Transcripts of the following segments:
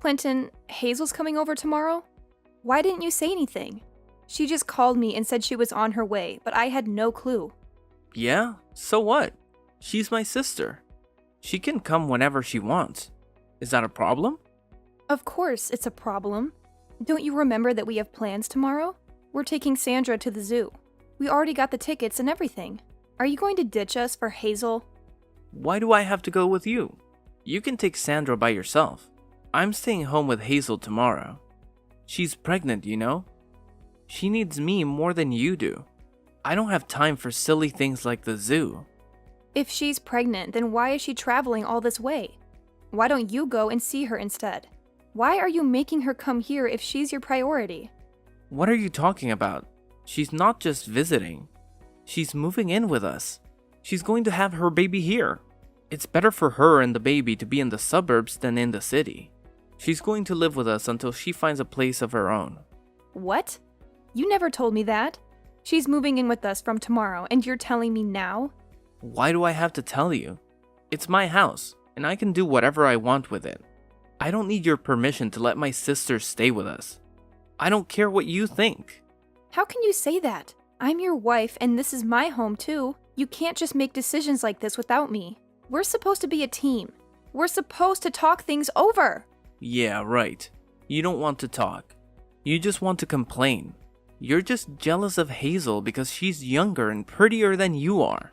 Clinton, Hazel's coming over tomorrow? Why didn't you say anything? She just called me and said she was on her way, but I had no clue. Yeah, so what? She's my sister. She can come whenever she wants. Is that a problem? Of course it's a problem. Don't you remember that we have plans tomorrow? We're taking Sandra to the zoo. We already got the tickets and everything. Are you going to ditch us for Hazel? Why do I have to go with you? You can take Sandra by yourself. I'm staying home with Hazel tomorrow. She's pregnant, you know? She needs me more than you do. I don't have time for silly things like the zoo. If she's pregnant, then why is she traveling all this way? Why don't you go and see her instead? Why are you making her come here if she's your priority? What are you talking about? She's not just visiting. She's moving in with us. She's going to have her baby here. It's better for her and the baby to be in the suburbs than in the city. She's going to live with us until she finds a place of her own. What? You never told me that. She's moving in with us from tomorrow, and you're telling me now? Why do I have to tell you? It's my house, and I can do whatever I want with it. I don't need your permission to let my sister stay with us. I don't care what you think. How can you say that? I'm your wife, and this is my home too. You can't just make decisions like this without me. We're supposed to be a team. We're supposed to talk things over. Yeah, right. You don't want to talk. You just want to complain. You're just jealous of Hazel because she's younger and prettier than you are.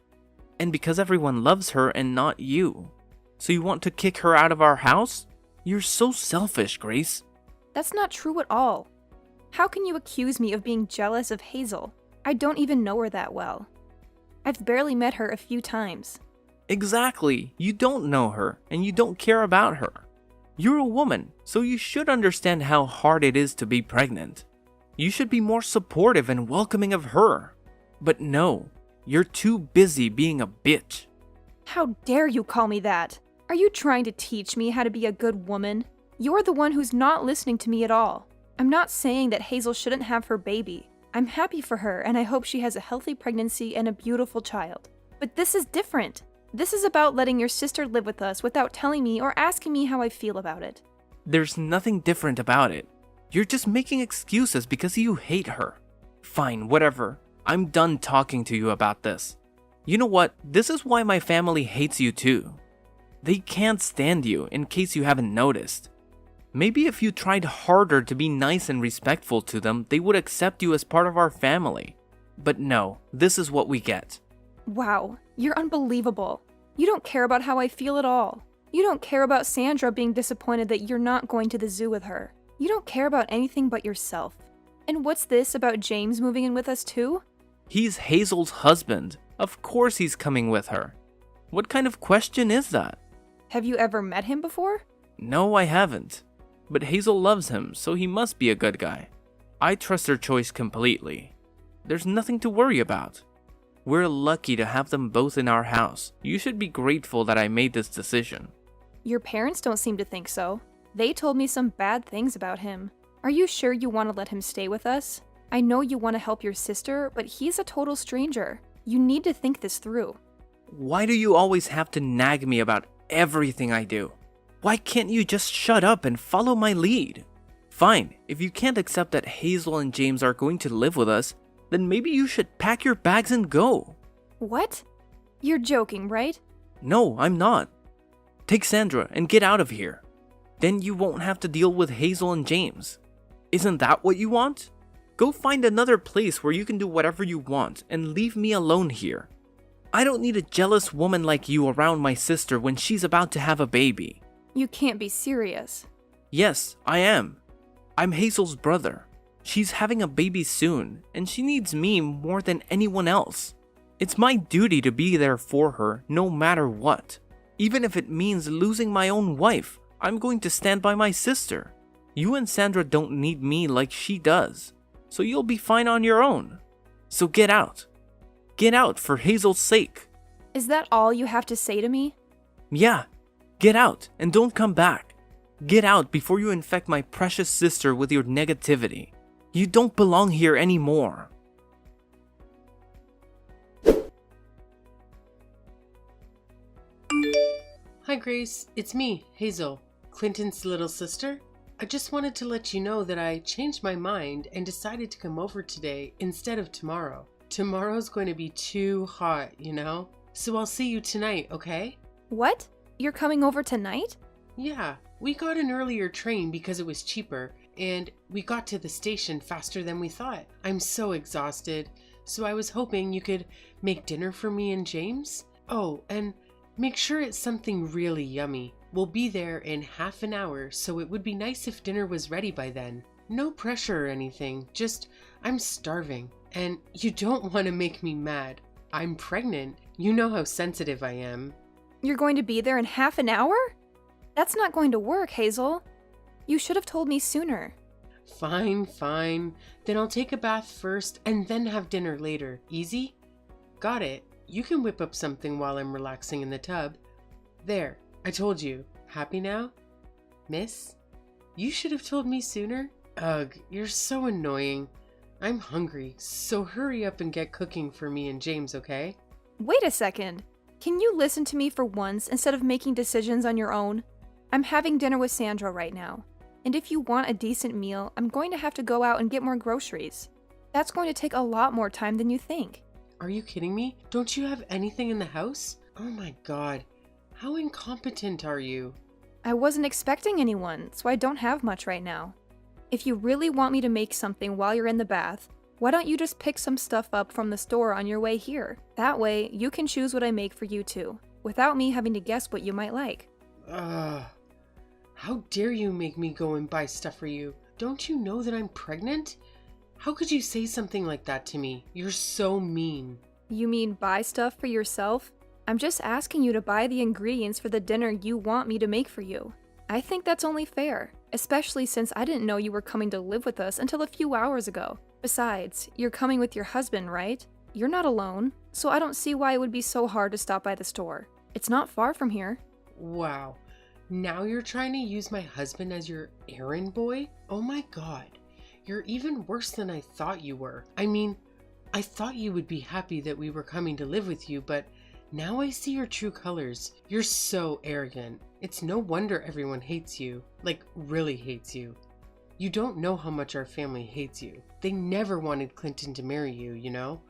And because everyone loves her and not you. So you want to kick her out of our house? You're so selfish, Grace. That's not true at all. How can you accuse me of being jealous of Hazel? I don't even know her that well. I've barely met her a few times. Exactly. You don't know her, and you don't care about her. You're a woman, so you should understand how hard it is to be pregnant. You should be more supportive and welcoming of her. But no, you're too busy being a bitch. How dare you call me that? Are you trying to teach me how to be a good woman? You're the one who's not listening to me at all. I'm not saying that Hazel shouldn't have her baby. I'm happy for her, and I hope she has a healthy pregnancy and a beautiful child. But this is different. This is about letting your sister live with us without telling me or asking me how I feel about it. There's nothing different about it. You're just making excuses because you hate her. Fine, whatever. I'm done talking to you about this. You know what? This is why my family hates you too. They can't stand you, in case you haven't noticed. Maybe if you tried harder to be nice and respectful to them, they would accept you as part of our family. But no, this is what we get. Wow, you're unbelievable. You don't care about how I feel at all. You don't care about Sandra being disappointed that you're not going to the zoo with her. You don't care about anything but yourself. And what's this about James moving in with us too? He's Hazel's husband. Of course he's coming with her. What kind of question is that? Have you ever met him before? No, I haven't. But Hazel loves him, so he must be a good guy. I trust her choice completely. There's nothing to worry about. We're lucky to have them both in our house. You should be grateful that I made this decision. Your parents don't seem to think so. They told me some bad things about him. Are you sure you want to let him stay with us? I know you want to help your sister, but he's a total stranger. You need to think this through. Why do you always have to nag me about everything I do? Why can't you just shut up and follow my lead? Fine, if you can't accept that Hazel and James are going to live with us, then maybe you should pack your bags and go. What? You're joking, right? No, I'm not. Take Sandra and get out of here. Then you won't have to deal with Hazel and James. Isn't that what you want? Go find another place where you can do whatever you want and leave me alone here. I don't need a jealous woman like you around my sister when she's about to have a baby. You can't be serious. Yes, I am. I'm Hazel's brother. She's having a baby soon, and she needs me more than anyone else. It's my duty to be there for her no matter what. Even if it means losing my own wife, I'm going to stand by my sister. You and Sandra don't need me like she does, so you'll be fine on your own. So get out. Get out for Hazel's sake. Is that all you have to say to me? Yeah, get out and don't come back. Get out before you infect my precious sister with your negativity. You don't belong here anymore. Hi Grace, it's me, Hazel, Clinton's little sister. I just wanted to let you know that I changed my mind and decided to come over today instead of tomorrow. Tomorrow's going to be too hot, you know? So I'll see you tonight, okay? What? You're coming over tonight? Yeah, we got an earlier train because it was cheaper, and we got to the station faster than we thought. I'm so exhausted, so I was hoping you could make dinner for me and James. Oh, and make sure it's something really yummy. We'll be there in half an hour, so it would be nice if dinner was ready by then. No pressure or anything, just I'm starving, and you don't want to make me mad. I'm pregnant. You know how sensitive I am. You're going to be there in half an hour? That's not going to work, Hazel. You should have told me sooner. Fine, fine. Then I'll take a bath first and then have dinner later. Easy? Got it. You can whip up something while I'm relaxing in the tub. There, I told you. Happy now? Miss? You should have told me sooner. Ugh, you're so annoying. I'm hungry, so hurry up and get cooking for me and James, okay? Wait a second. Can you listen to me for once instead of making decisions on your own? I'm having dinner with Sandra right now. And if you want a decent meal, I'm going to have to go out and get more groceries. That's going to take a lot more time than you think. Are you kidding me? Don't you have anything in the house? Oh my god. How incompetent are you? I wasn't expecting anyone, so I don't have much right now. If you really want me to make something while you're in the bath, why don't you just pick some stuff up from the store on your way here? That way, you can choose what I make for you too, without me having to guess what you might like. How dare you make me go and buy stuff for you? Don't you know that I'm pregnant? How could you say something like that to me? You're so mean. You mean buy stuff for yourself? I'm just asking you to buy the ingredients for the dinner you want me to make for you. I think that's only fair, especially since I didn't know you were coming to live with us until a few hours ago. Besides, you're coming with your husband, right? You're not alone, so I don't see why it would be so hard to stop by the store. It's not far from here. Wow. Now you're trying to use my husband as your errand boy? Oh my god. You're even worse than I thought you were. I mean, I thought you would be happy that we were coming to live with you, but now I see your true colors. You're so arrogant. It's no wonder everyone hates you. Like, really hates you. You don't know how much our family hates you. They never wanted Clinton to marry you, you know?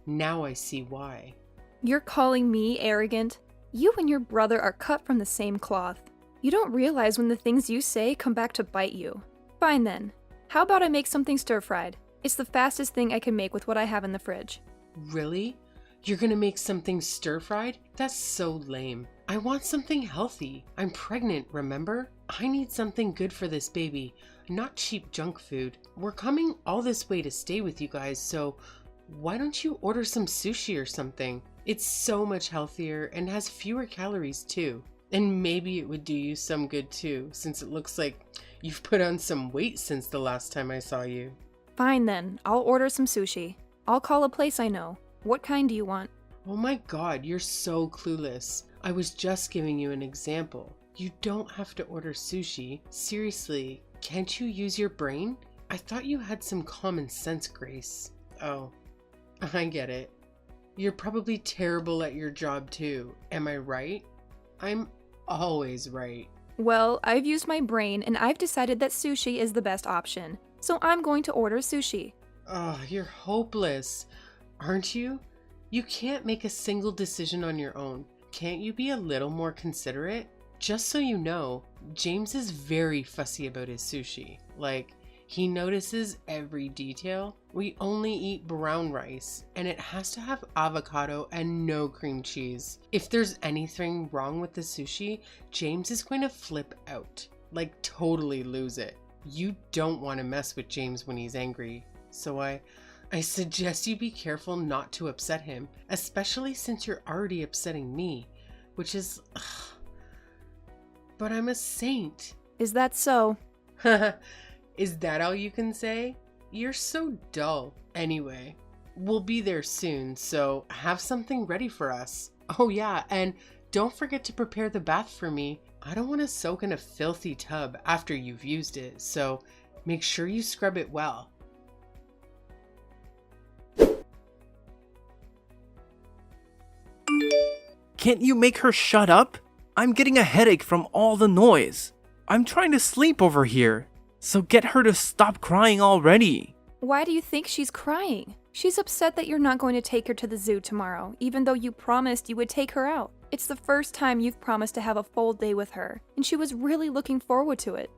Now I see why. You're calling me arrogant? You and your brother are cut from the same cloth. You don't realize when the things you say come back to bite you. Fine then. How about I make something stir-fried? It's the fastest thing I can make with what I have in the fridge. Really? You're gonna make something stir-fried? That's so lame. I want something healthy. I'm pregnant, remember? I need something good for this baby, not cheap junk food. We're coming all this way to stay with you guys, so why don't you order some sushi or something? It's so much healthier and has fewer calories too. And maybe it would do you some good too, since it looks like you've put on some weight since the last time I saw you. Fine then, I'll order some sushi. I'll call a place I know. What kind do you want? Oh my god, you're so clueless. I was just giving you an example. You don't have to order sushi. Seriously, can't you use your brain? I thought you had some common sense, Grace. Oh, I get it. You're probably terrible at your job too. Am I right? I'm always right. Well, I've used my brain and I've decided that sushi is the best option. So I'm going to order sushi. Oh, you're hopeless. Aren't you? You can't make a single decision on your own. Can't you be a little more considerate? Just so you know, James is very fussy about his sushi. Like, he notices every detail. We only eat brown rice, and it has to have avocado and no cream cheese. If there's anything wrong with the sushi, James is going to flip out. Like, totally lose it. You don't want to mess with James when he's angry. So I suggest you be careful not to upset him, especially since you're already upsetting me, which is... But I'm a saint. Is that so? Is that all you can say? You're so dull. Anyway, we'll be there soon, so have something ready for us. Oh yeah, and don't forget to prepare the bath for me. I don't want to soak in a filthy tub after you've used it, so make sure you scrub it well. Can't you make her shut up? I'm getting a headache from all the noise. I'm trying to sleep over here. So get her to stop crying already. Why do you think she's crying? She's upset that you're not going to take her to the zoo tomorrow, even though you promised you would take her out. It's the first time you've promised to have a full day with her, and she was really looking forward to it.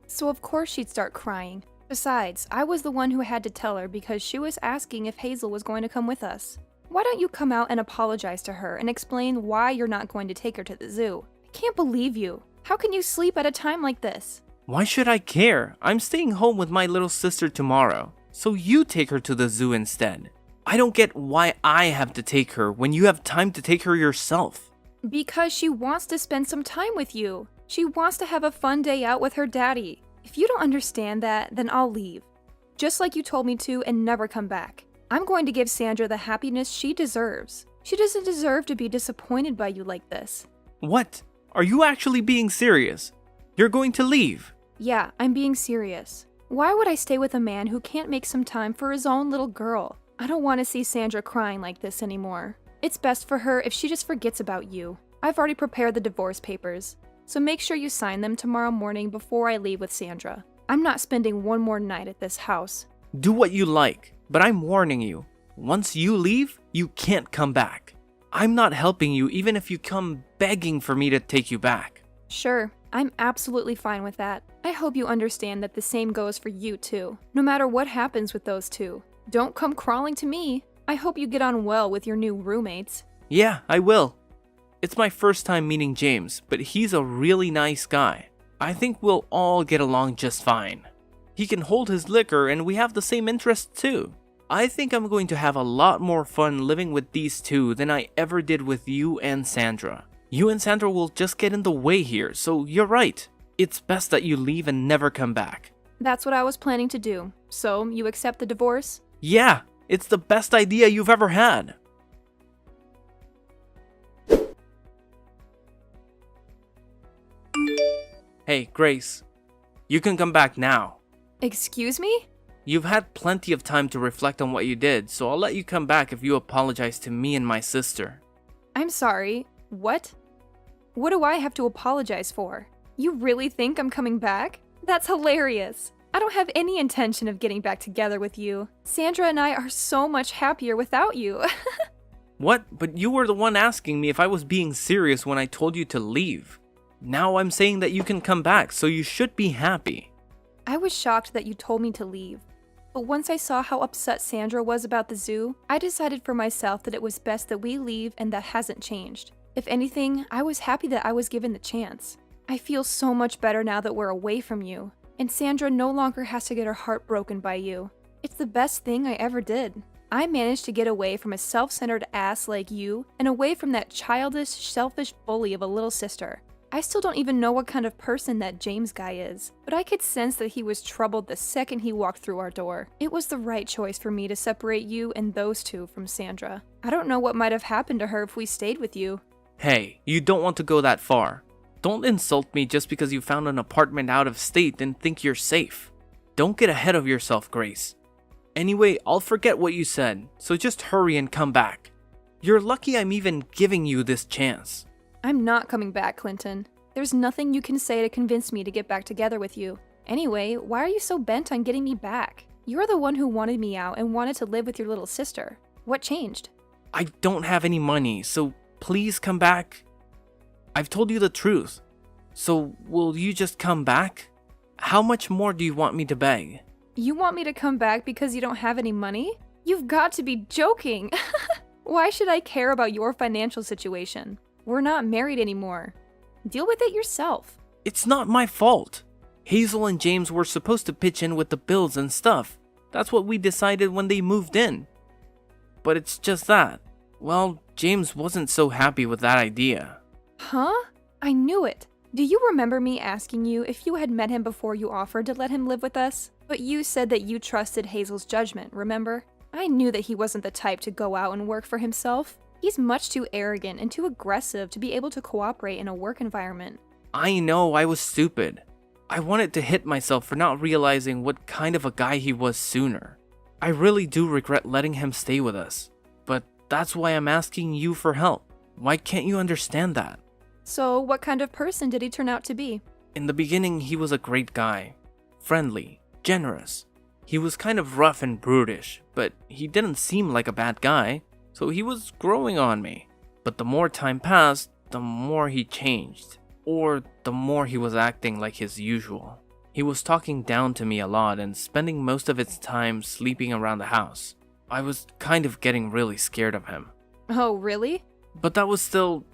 So of course she'd start crying. Besides, I was the one who had to tell her because she was asking if Hazel was going to come with us. Why don't you come out and apologize to her and explain why you're not going to take her to the zoo? I can't believe you. How can you sleep at a time like this? Why should I care? I'm staying home with my little sister tomorrow. So you take her to the zoo instead. I don't get why I have to take her when you have time to take her yourself. Because she wants to spend some time with you. She wants to have a fun day out with her daddy. If you don't understand that, then I'll leave. Just like you told me to and never come back. I'm going to give Sandra the happiness she deserves. She doesn't deserve to be disappointed by you like this. What? Are you actually being serious? You're going to leave? Yeah, I'm being serious. Why would I stay with a man who can't make some time for his own little girl? I don't want to see Sandra crying like this anymore. It's best for her if she just forgets about you. I've already prepared the divorce papers, so make sure you sign them tomorrow morning before I leave with Sandra. I'm not spending one more night at this house. Do what you like, but I'm warning you. Once you leave, you can't come back. I'm not helping you even if you come begging for me to take you back. Sure, I'm absolutely fine with that. I hope you understand that the same goes for you too, no matter what happens with those two. Don't come crawling to me. I hope you get on well with your new roommates. Yeah, I will. It's my first time meeting James, but he's a really nice guy. I think we'll all get along just fine. He can hold his liquor and we have the same interests too. I think I'm going to have a lot more fun living with these two than I ever did with you and Sandra. You and Sandra will just get in the way here, so you're right. It's best that you leave and never come back. That's what I was planning to do. So, you accept the divorce? Yeah, it's the best idea you've ever had. Hey, Grace. You can come back now. Excuse me? You've had plenty of time to reflect on what you did, so I'll let you come back if you apologize to me and my sister. I'm sorry. What? What do I have to apologize for? You really think I'm coming back? That's hilarious. I don't have any intention of getting back together with you. Sandra and I are so much happier without you. What? But you were the one asking me if I was being serious when I told you to leave. Now I'm saying that you can come back, so you should be happy. I was shocked that you told me to leave. But once I saw how upset Sandra was about the zoo, I decided for myself that it was best that we leave, and that hasn't changed. If anything, I was happy that I was given the chance. I feel so much better now that we're away from you, and Sandra no longer has to get her heart broken by you. It's the best thing I ever did. I managed to get away from a self-centered ass like you, and away from that childish, selfish bully of a little sister. I still don't even know what kind of person that James guy is, but I could sense that he was troubled the second he walked through our door. It was the right choice for me to separate you and those two from Sandra. I don't know what might have happened to her if we stayed with you. Hey, you don't want to go that far. Don't insult me just because you found an apartment out of state and think you're safe. Don't get ahead of yourself, Grace. Anyway, I'll forget what you said, so just hurry and come back. You're lucky I'm even giving you this chance. I'm not coming back, Clinton. There's nothing you can say to convince me to get back together with you. Anyway, why are you so bent on getting me back? You're the one who wanted me out and wanted to live with your little sister. What changed? I don't have any money, so please come back. I've told you the truth. So will you just come back? How much more do you want me to beg? You want me to come back because you don't have any money? You've got to be joking. Why should I care about your financial situation? We're not married anymore. Deal with it yourself. It's not my fault. Hazel and James were supposed to pitch in with the bills and stuff. That's what we decided when they moved in. But it's just that, well, James wasn't so happy with that idea. Huh? I knew it. Do you remember me asking you if you had met him before you offered to let him live with us? But you said that you trusted Hazel's judgment, remember? I knew that he wasn't the type to go out and work for himself. He's much too arrogant and too aggressive to be able to cooperate in a work environment. I know I was stupid. I wanted to hit myself for not realizing what kind of a guy he was sooner. I really do regret letting him stay with us. But that's why I'm asking you for help. Why can't you understand that? So, what kind of person did he turn out to be? In the beginning, he was a great guy. friendly, generous. He was kind of rough and brutish, but he didn't seem like a bad guy, so he was growing on me. But the more time passed, the more he changed, or the more he was acting like his usual. He was talking down to me a lot and spending most of his time sleeping around the house. I was kind of getting really scared of him. Oh, really? But that was still,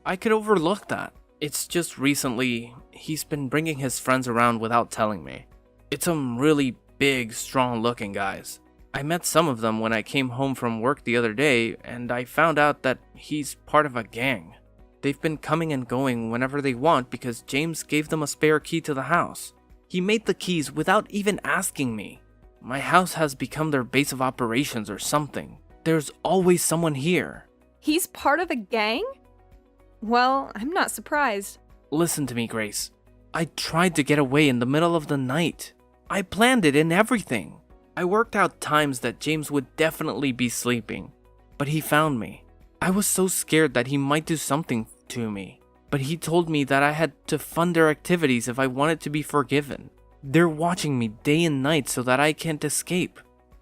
I could overlook that. It's just recently, he's been bringing his friends around without telling me. It's some really big, strong-looking guys. I met some of them when I came home from work the other day, and I found out that he's part of a gang. They've been coming and going whenever they want because James gave them a spare key to the house. He made the keys without even asking me. My house has become their base of operations or something. There's always someone here. He's part of a gang? Well, I'm not surprised. Listen to me, Grace. I tried to get away in the middle of the night. I planned it and everything. I worked out times that James would definitely be sleeping, but he found me. I was so scared that he might do something to me, but he told me that I had to fund their activities if I wanted to be forgiven. They're watching me day and night so that I can't escape.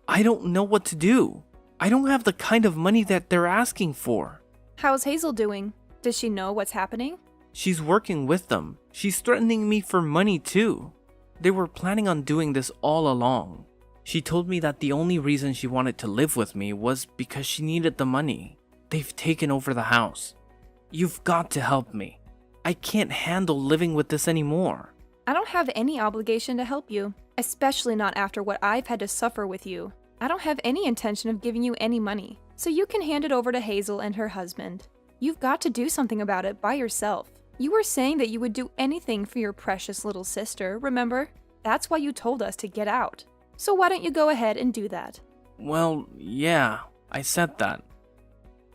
I don't know what to do. I don't have the kind of money that they're asking for. How's Hazel doing? Does she know what's happening? She's working with them. She's threatening me for money too. They were planning on doing this all along. She told me that the only reason she wanted to live with me was because she needed the money. They've taken over the house. You've got to help me. I can't handle living with this anymore. I don't have any obligation to help you, especially not after what I've had to suffer with you. I don't have any intention of giving you any money, so you can hand it over to Hazel and her husband. You've got to do something about it by yourself. You were saying that you would do anything for your precious little sister, remember? That's why you told us to get out. So why don't you go ahead and do that? Well, yeah, I said that.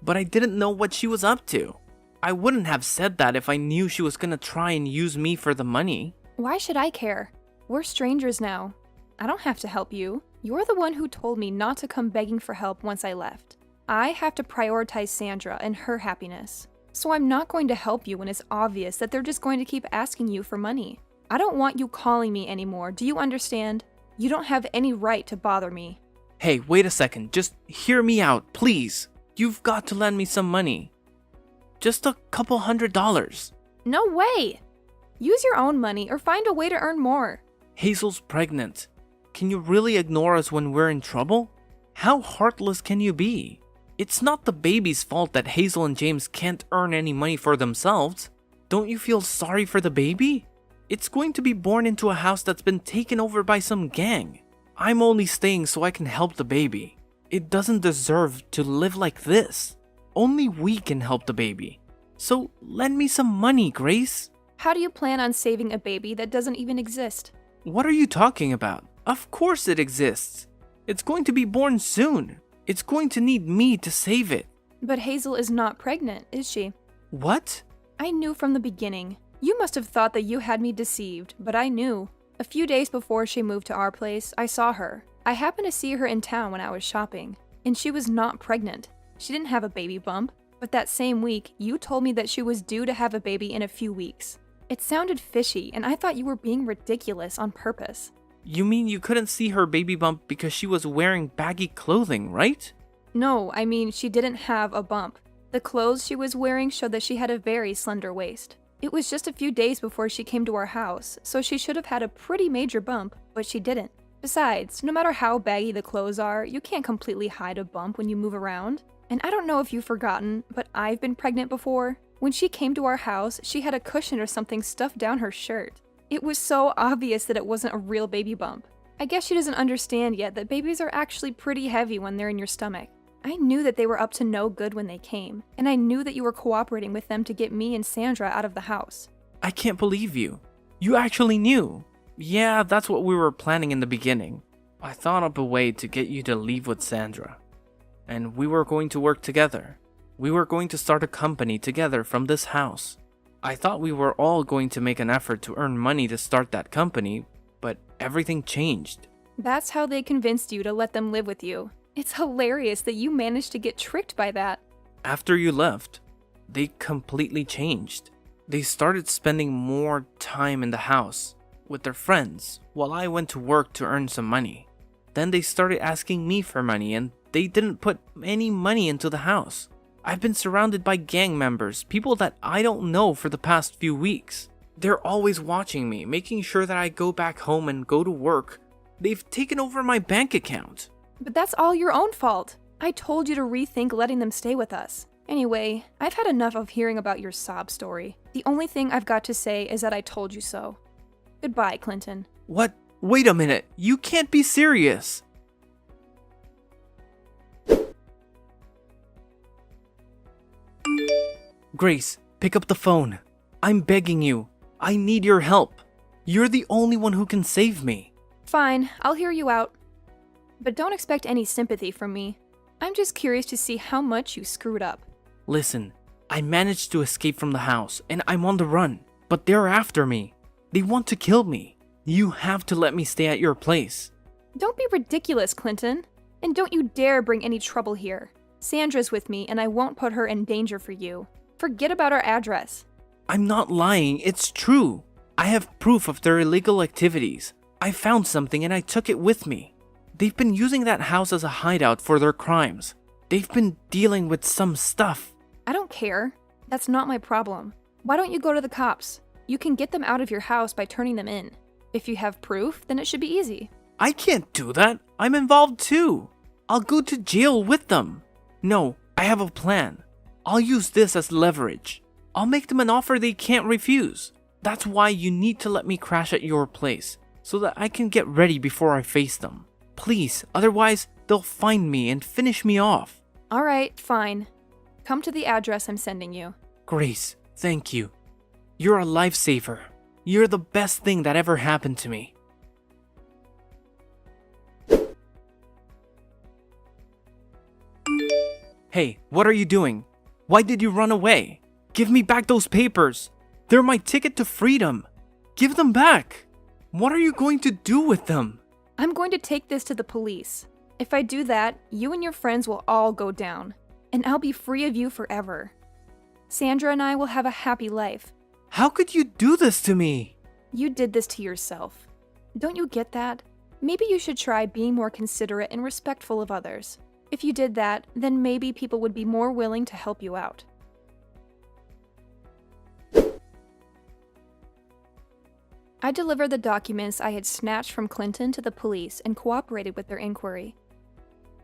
But I didn't know what she was up to. I wouldn't have said that if I knew she was gonna try and use me for the money. Why should I care? We're strangers now. I don't have to help you. You're the one who told me not to come begging for help once I left. I have to prioritize Sandra and her happiness. So I'm not going to help you when it's obvious that they're just going to keep asking you for money. I don't want you calling me anymore, do you understand? You don't have any right to bother me. Hey, wait a second, just hear me out, please. You've got to lend me some money. Just a couple $100. No way! Use your own money or find a way to earn more. Hazel's pregnant. Can you really ignore us when we're in trouble? How heartless can you be? It's not the baby's fault that Hazel and James can't earn any money for themselves. Don't you feel sorry for the baby? It's going to be born into a house that's been taken over by some gang. I'm only staying so I can help the baby. It doesn't deserve to live like this. Only we can help the baby. So lend me some money, Grace. How do you plan on saving a baby that doesn't even exist? What are you talking about? Of course it exists. It's going to be born soon. It's going to need me to save it. But Hazel is not pregnant, is she? What? I knew from the beginning. You must have thought that you had me deceived, but I knew. A few days before she moved to our place, I saw her. I happened to see her in town when I was shopping, and she was not pregnant. She didn't have a baby bump, but that same week, you told me that she was due to have a baby in a few weeks. It sounded fishy, and I thought you were being ridiculous on purpose. You mean you couldn't see her baby bump because she was wearing baggy clothing, right? No, I mean she didn't have a bump. The clothes she was wearing showed that she had a very slender waist. It was just a few days before she came to our house, so she should have had a pretty major bump, but she didn't. Besides, no matter how baggy the clothes are, you can't completely hide a bump when you move around. And I don't know if you've forgotten, but I've been pregnant before. When she came to our house, she had a cushion or something stuffed down her shirt. It was so obvious that it wasn't a real baby bump. I guess she doesn't understand yet that babies are actually pretty heavy when they're in your stomach. I knew that they were up to no good when they came, and I knew that you were cooperating with them to get me and Sandra out of the house. I can't believe you. You actually knew. Yeah, that's what we were planning in the beginning. I thought up a way to get you to leave with Sandra. And we were going to work together. We were going to start a company together from this house. I thought we were all going to make an effort to earn money to start that company, but everything changed. That's how they convinced you to let them live with you. It's hilarious that you managed to get tricked by that. After you left, they completely changed. They started spending more time in the house. with their friends while I went to work to earn some money. Then they started asking me for money and they didn't put any money into the house. I've been surrounded by gang members, people that I don't know for the past few weeks. They're always watching me, making sure that I go back home and go to work. They've taken over my bank account. But that's all your own fault. I told you to rethink letting them stay with us. Anyway, I've had enough of hearing about your sob story. The only thing I've got to say is that I told you so. Goodbye, Clinton. What? Wait a minute, you can't be serious. Grace, pick up the phone. I'm begging you. I need your help. You're the only one who can save me. Fine, I'll hear you out. But don't expect any sympathy from me. I'm just curious to see how much you screwed up. Listen, I managed to escape from the house and I'm on the run, but they're after me. They want to kill me. You have to let me stay at your place. Don't be ridiculous, Clinton. And don't you dare bring any trouble here. Sandra's with me and I won't put her in danger for you. Forget about our address. I'm not lying, it's true. I have proof of their illegal activities. I found something and I took it with me. They've been using that house as a hideout for their crimes. They've been dealing with some stuff. I don't care. That's not my problem. Why don't you go to the cops? You can get them out of your house by turning them in. If you have proof, then it should be easy. I can't do that. I'm involved too. I'll go to jail with them. No, I have a plan. I'll use this as leverage. I'll make them an offer they can't refuse. That's why you need to let me crash at your place, so that I can get ready before I face them. Please, otherwise they'll find me and finish me off. Alright, fine. Come to the address I'm sending you. Grace, thank you. You're a lifesaver. You're the best thing that ever happened to me. Hey, what are you doing? Why did you run away? Give me back those papers. They're my ticket to freedom. Give them back. What are you going to do with them? I'm going to take this to the police. If I do that, you and your friends will all go down, and I'll be free of you forever. Sandra and I will have a happy life. How could you do this to me? You did this to yourself. Don't you get that? Maybe you should try being more considerate and respectful of others. If you did that, then maybe people would be more willing to help you out. I delivered the documents I had snatched from Clinton to the police and cooperated with their inquiry.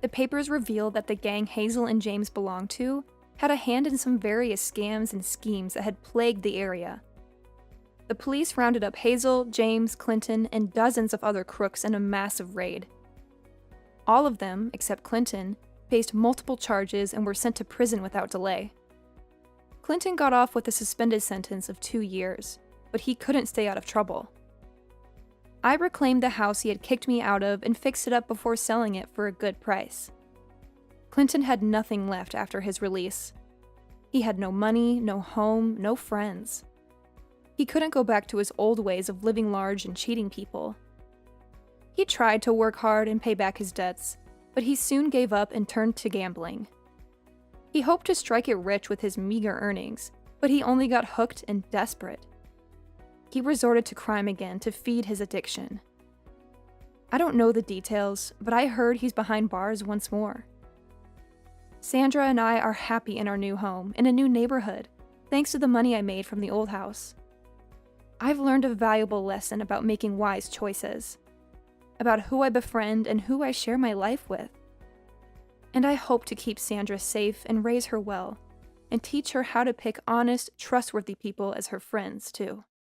The papers revealed that the gang Hazel and James belonged to had a hand in some various scams and schemes that had plagued the area. The police rounded up Hazel, James, Clinton, and dozens of other crooks in a massive raid. All of them, except Clinton, faced multiple charges and were sent to prison without delay. Clinton got off with a suspended sentence of 2 years, but he couldn't stay out of trouble. I reclaimed the house he had kicked me out of and fixed it up before selling it for a good price. Clinton had nothing left after his release. He had no money, no home, no friends. He couldn't go back to his old ways of living large and cheating people. He tried to work hard and pay back his debts, but he soon gave up and turned to gambling. He hoped to strike it rich with his meager earnings, but he only got hooked and desperate. He resorted to crime again to feed his addiction. I don't know the details, but I heard he's behind bars once more. Sandra and I are happy in our new home, in a new neighborhood, thanks to the money I made from the old house. I've learned a valuable lesson about making wise choices, about who I befriend and who I share my life with. And I hope to keep Sandra safe and raise her well, and teach her how to pick honest, trustworthy people as her friends, too.